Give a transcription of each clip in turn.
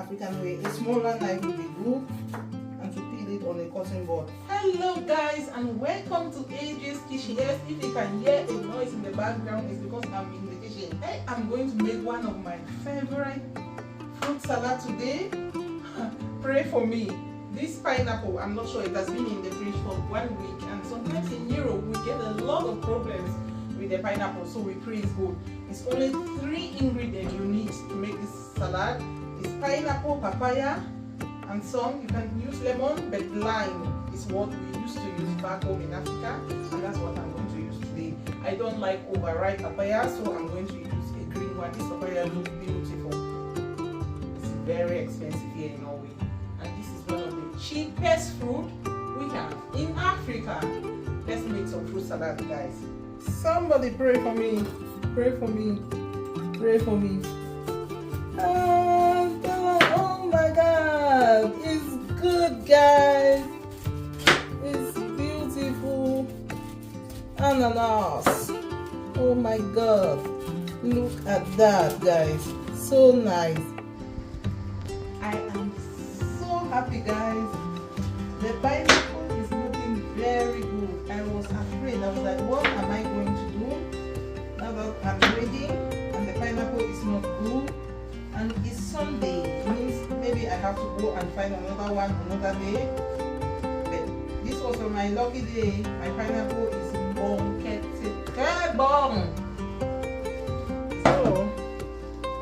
African way. A smaller knife will be good, and to peel it on a cutting board. Hello guys, and welcome to AJ's Kitchen. Yes, if you can hear a noise in the background, it's because I'm in the kitchen. I am going to make one of my favorite fruit salad today. Pray for me. This pineapple, I'm not sure, it has been in the fridge for 1 week, and sometimes in Europe we get a lot of problems with the pineapple, so we pray it's good. It's only 3 ingredients you need to make this salad. It's pineapple, papaya, and some you can use lemon, but lime is what we used to use back home in Africa, and that's what I'm going to use today. I don't like overripe papaya, so I'm going to use a green one. This papaya looks beautiful. It's very expensive here in Norway, and this is one of the cheapest fruit we have in Africa. Let's make some fruit salad, guys. Somebody pray for me. Pray for me. Pray for me. Oh my God, it's good, guys. It's beautiful. Ananas. Oh my God, look at that, guys. So nice. I am so happy, guys. The pineapple is looking very good. I was afraid. I was like, what am I going to do now that I'm ready and the pineapple is not good? And it's Sunday, it means maybe I have to go and find another one another day. But this was on my lucky day. My pineapple is bon. So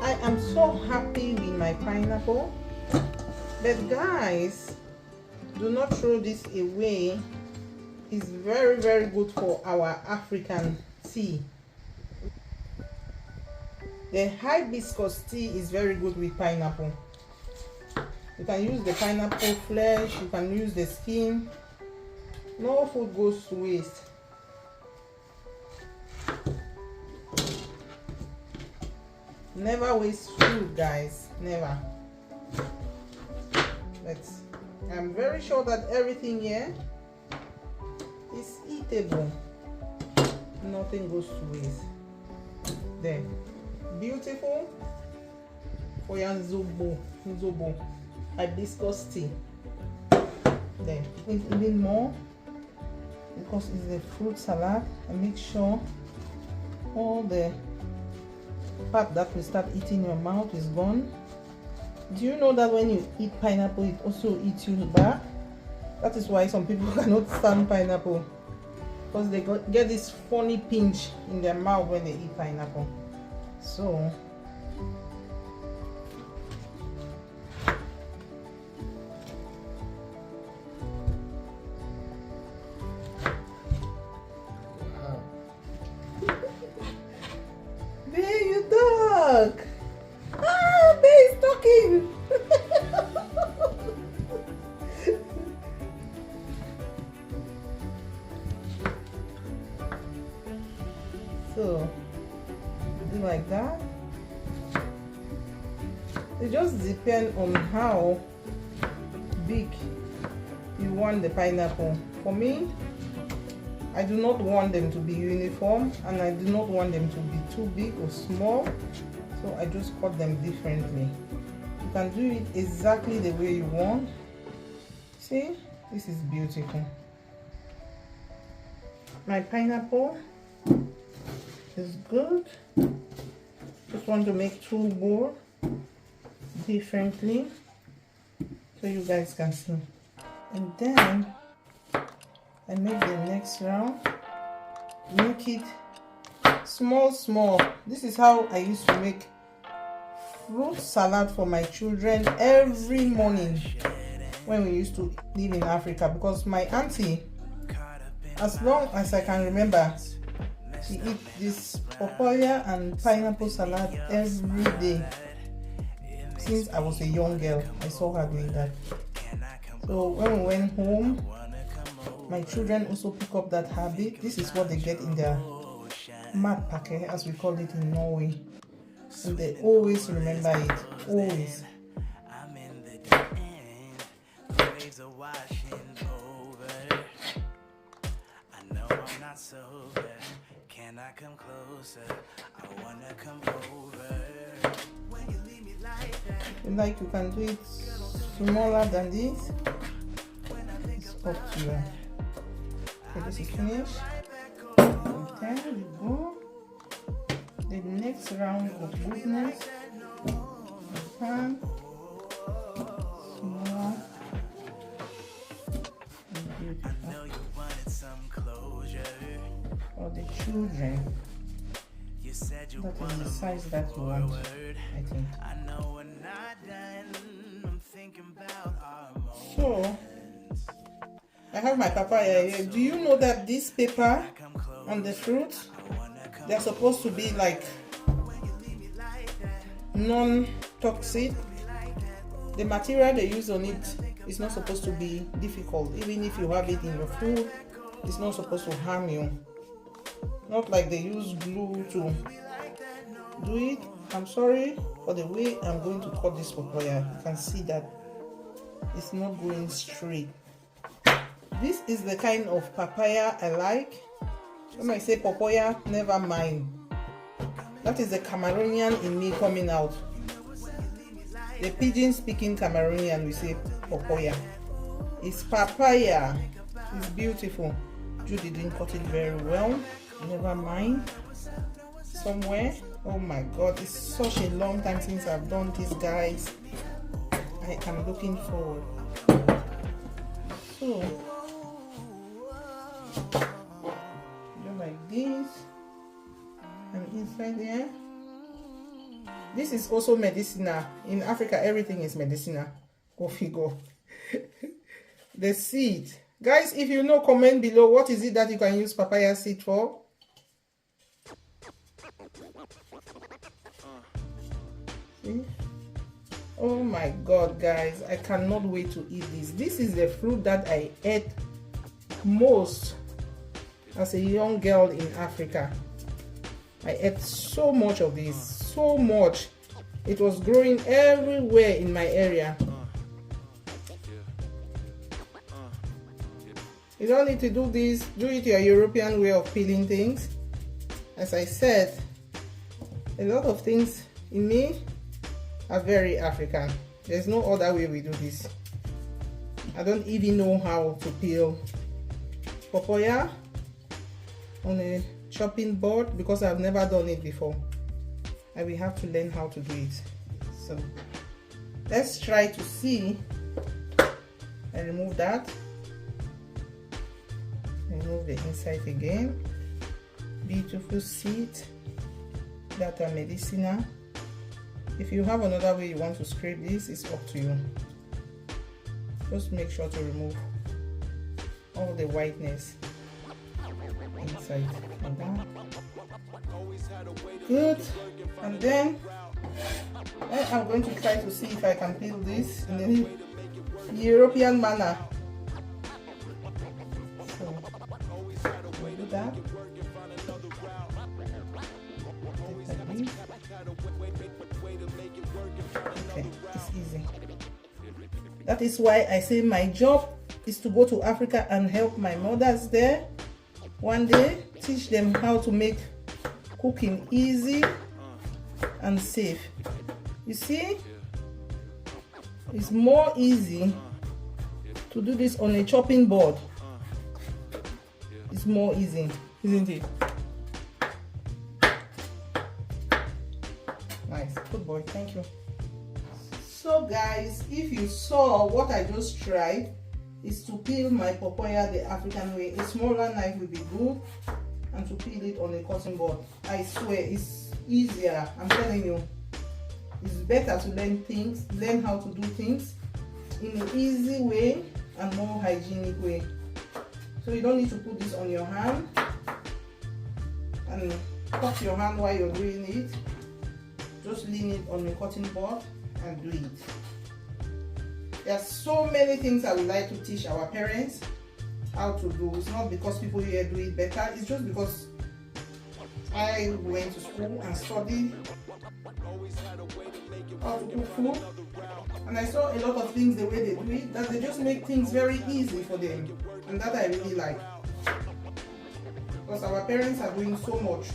I am so happy with my pineapple. But guys, do not throw this away. It's very, very good for our African tea. The hibiscus tea is very good with pineapple. You can use the pineapple flesh, you can use the skin. No food goes to waste. Never waste food, guys. Never. But I'm very sure that everything here is eatable. Nothing goes to waste. There. Beautiful for your zobo hibiscus tea. Then even more, because it's a fruit salad, and make sure all the fat that will start eating your mouth is gone. Do you know that when you eat pineapple, it also eats you back? That is why some people cannot stand pineapple, because they get this funny pinch in their mouth when they eat pineapple. So there you duck. Ah, Bear is talking. So like that. It just depends on how big you want the pineapple. For me, I do not want them to be uniform, and I do not want them to be too big or small, so I just cut them differently. You can do it exactly the way you want. See, this is beautiful. My pineapple is good. Just want to make 2 more differently so you guys can see. And then I make the next round. Make it small. This is how I used to make fruit salad for my children every morning when we used to live in Africa, because my auntie, as long as I can remember, she eats this papaya and pineapple salad every day. Since I was a young girl, I saw her doing that. So when we went home, my children also pick up that habit. This is what they get in their matpakke, as we call it in Norway. And they always remember it. Always. Can I come closer? I wanna come over. When you leave me Like you can do it smaller than this. It's up to you. Okay, this is finished. And there we go. The next round of goodness. Pan. Small. And beautiful. For the children. That is the size that you want, I think. So, I have my papaya here. Do you know that this paper on the fruit, they're supposed to be like non-toxic? The material they use on it is not supposed to be difficult. Even if you have it in your food, it's not supposed to harm you. Not like they use glue to do it. I'm sorry for the way I'm going to cut this papaya. You can see that it's not going straight. This is the kind of papaya I like. When I say papaya, never mind. That is the Cameroonian in me coming out. The pidgin speaking Cameroonian, we say papaya. It's papaya. It's beautiful. Judy didn't cut it very well. Never mind. Somewhere. Oh my god, it's such a long time since I've done this, guys. I am looking forward. So just like this, and inside there, this is also medicinal. In Africa, everything is medicinal. Go figure. The seed, guys, if you know, comment below what is it that you can use papaya seed for. See? Oh my god, guys, I cannot wait to eat this. This is the fruit that I ate most as a young girl in Africa. I ate so much of this, so much. It was growing everywhere in my area. You don't need to do this. Do it your European way of peeling things. As I said, a lot of things in me are very African. There's no other way we do this. I don't even know how to peel papaya on a chopping board because I've never done it before. I will have to learn how to do it. So let's try to see. I remove that. Remove the inside again. Beautiful seed that are medicinal. If you have another way you want to scrape this, it's up to you. Just make sure to remove all the whiteness inside like that. Good. And then I'm going to try to see if I can peel this in the European manner. So we'll do that. Okay, it's easy. That is why I say my job is to go to Africa and help my mothers there one day, teach them how to make cooking easy and safe. You see, it's more easy to do this on a chopping board. It's more easy, isn't it? Nice, good boy, thank you. So guys, if you saw what I just tried, is to peel my papaya the African way. A smaller knife will be good, and to peel it on a cutting board. I swear it's easier. I'm telling you, it's better to learn how to do things in an easy way and more hygienic way. So you don't need to put this on your hand and cut your hand while you're doing it. Just lean it on the cutting board and do it. There are so many things I would like to teach our parents how to do. It's not because people here do it better, it's just because I went to school and studied how to cook food, and I saw a lot of things the way they do it, that they just make things very easy for them, and that I really like. Because our parents are doing so much,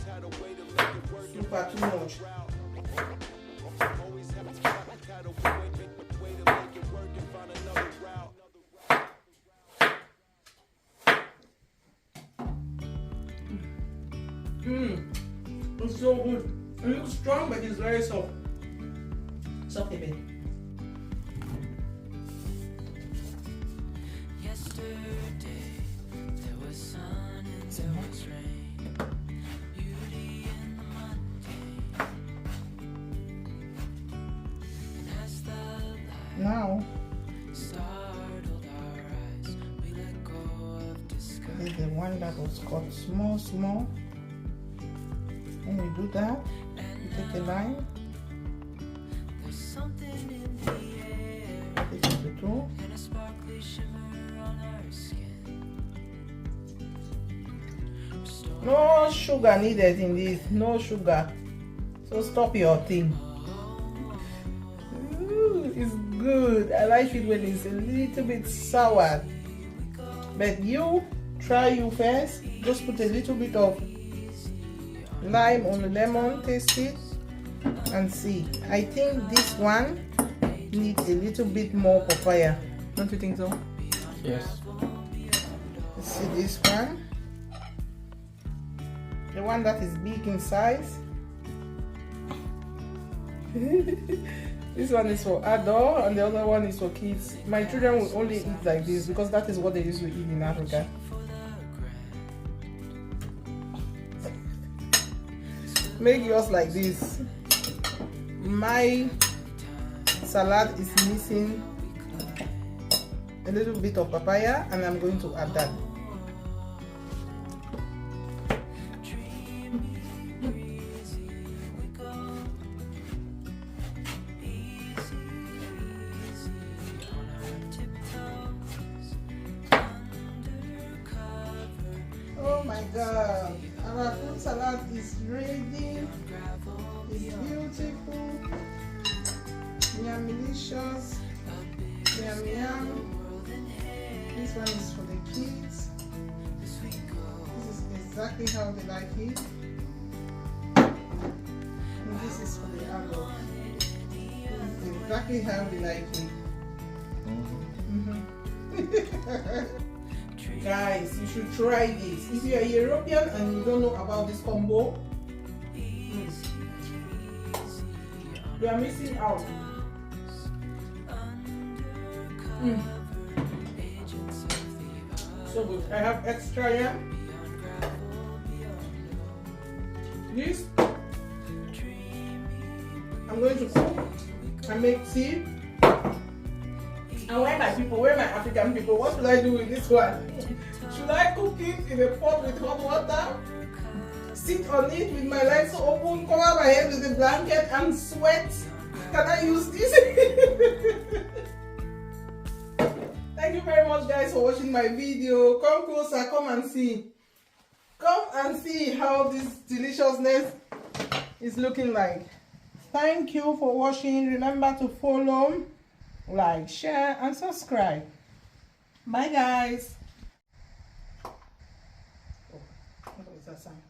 super too much. It's so good. It looks strong, but it's very soft. Soft a bit. Yesterday there was sun and there was rain, beauty in the mundane. And as the light Now, startled our eyes, we let go of disguise. this is the one that was cut small. When we do that, you take a line, There's something in the air this is the two. and a sparkly shimmer on our skin. No sugar needed in this, no sugar. So stop your thing. Ooh, it's good. I like it when it's a little bit sour. But you first. Just put a little bit of lime on the lemon, taste it and see. I think this one needs a little bit more papaya. Don't you think so? Yes. Let's see this one. The one that is big in size. This one is for adult and the other one is for kids. My children will only eat like this because that is what they used to eat in Africa. Make yours like this. My salad is missing a little bit of papaya and I'm going to add that. Oh my god, our fruit salad is ready. It's beautiful, yummy-licious, yum. This one is for the kids. This is exactly how they like it. And this is for the adult. This is exactly how they like it. Guys, you should try this. If you are European and you don't know about this combo, you are missing out. So good. I have extra yam. This I'm going to cook and make tea. And where my African people, what should I do with this one? Should I cook it in a pot with hot water? Sit on it with my legs open, cover my head with a blanket and sweat? Can I use this? Thank you very much guys for watching my video. Come closer, come and see. Come and see how this deliciousness is looking like. Thank you for watching. Remember to follow, like, share and subscribe. Bye guys. Oh, what was that sound?